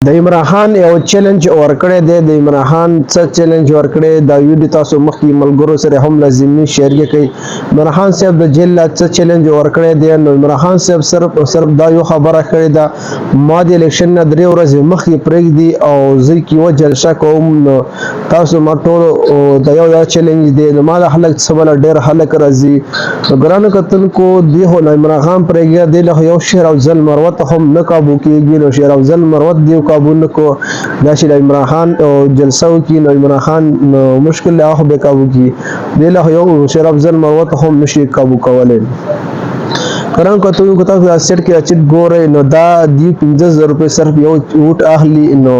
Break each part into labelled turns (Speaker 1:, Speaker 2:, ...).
Speaker 1: د عمران خان یو چیلنج ورکړی دی. د عمران خان څه چیلنج ورکړی دا ویډیو تاسو مخکې ملګرو سره هم لازمي شیر کړئ. عمران خان صاحب د جیل لا څه چیلنج ورکړی دی. نو عمران خان صاحب صرف دا یو خبره کړې ده، ما د الیکشن نه 3 ورځې مخکې پرېږدي او زه کې یوه جلسه کوم. نو تاسو ما ټول د یو چیلنج دی، نو ما د خلک څه بله ډېر خلک راځي. نو ګرانو کتونکو دی خو له عمران خان پرېږده، دی له یو شیر افضل مروت هم نه کابو کېږي. نو شیر افضل مروت دی کابو نه کو، دا چې د عمران خان جلسه وکړي نو عمران خان مشکل له هغه به کابو کړي، دی له یو شیر افضل مروت هم نشي کابو کولی. کران کتونکو تاسو دا سیټ کې اچت ګورئ، نو دا دی 15000 روپۍ صرف یو ووټ اخلي. نو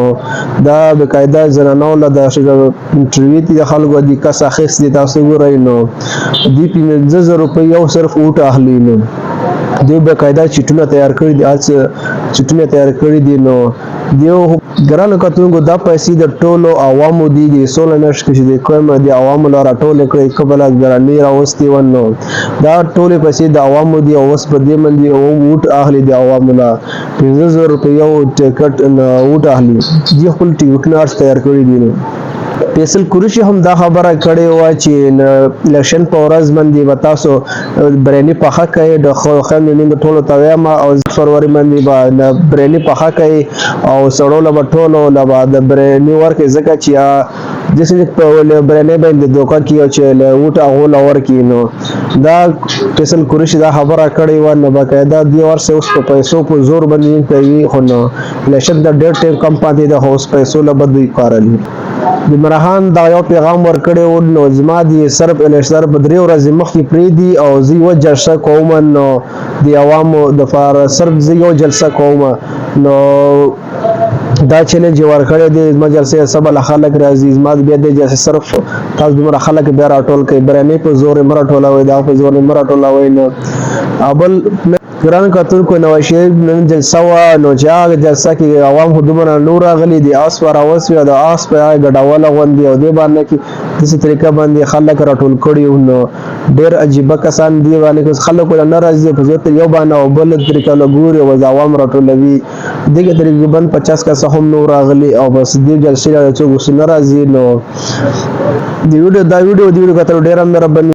Speaker 1: دا بقاعده زنانو له د انټرویو د خلکو د کس اخیستې تاسو ګورئ، نو دی 15000 روپۍ یو صرف ووټ اخلي. نو دیو بقاعده چټونه تیار کړي دي، چټونه تیار کړي دي. نو دیو ګرانو کتونکو دا پیسې د ټولو عوامو دي، د 16 میاشت کې د کوم د عوامو لپاره ټول کړي قبل ګرانی راوستي ونه. دا ټولې پیسې د عوامو دي او اوس په دې باندې ووټ اخلي د عوامو لا 15000 روپۍ یو ټیکټ ووټ اخلي. دی خپل ټیکټونه تیار کړي دي. فیصل قریشي هم دا خبره کړې وه چې الیکشن په ورځ باندې به تاسو بریاني پخه کوئ، د خویندو میندو ټولو ته وایم، او فروری باندې به بریاني پخه کوئ او سړو له به ټولو له به د بریاني ورکړئ، ځکه چې داسې په بریاني باندې دوکه کوي او چې ووټ هغو له ورکړي. نو دا فیصل قریشي دا خبره کړې وه. نو باقاعده دې ورسې اوس په پیسو په زور باندې کوي، خو نو الیکشن د ډېر ټایم کم پاتې ده، خو اوس پیسو له به دوی کاروي. د عمران خان دا یو پیغام ورکړی و، نو زما د صرف الیکشن په 3 ورځې مخکې پرېږدي او زه یوه جلسه کوم، نو د عوامو دپاره صرف زه یو جلسه کوم. نو دا چیلنج ورکړی دی، زما جلسې څه بله خلک راځي، زما بیا دې جلسې صرف تاسو دومره خلک بیا راټول کړئ، برانې په زور یې مه راټولوئ، د هغه په زور یې مه راټولوئ. نو بل ګرانو کتونکو نواز شریف نن جلسه وه، نو چې هغه جلسه کې عوام خو دومره نور راغلي دي، آس په راوسوي او د آس په هغه ګډوله غوندې او دې باندې کې داسې طریقه باندې خلک راټول کړي وو. نو ډېر عجیبه کسان دي باندې خلکو له نه راځي، په زور یو باندې او بل طریقه له ګوري او عوام راټولوي. دغه تقریبا 50 کسه هم نور راغلي او بس دې جلسې له څوک نه راځي. نو دا ویډیو کتل ډېره مهرباني.